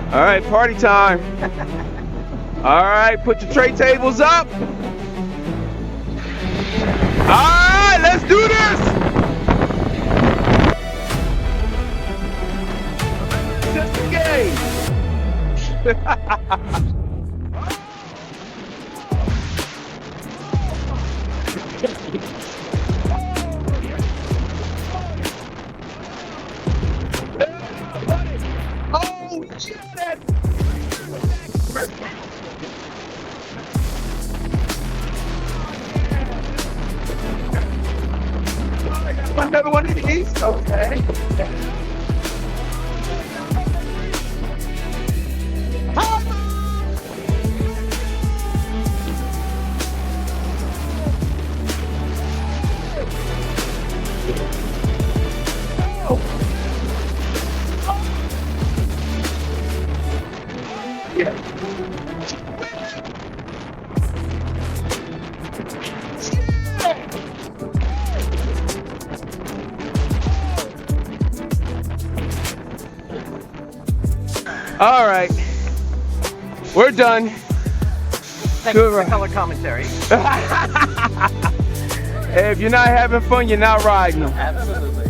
All right, party time. All right, put your tray tables up. All right, let's do this. Just a game. Oh, shit, that. Another one of these? Okay. Yeah. All right, we're done. Thanks for the color commentary. If you're not having fun, you're not riding them. Absolutely.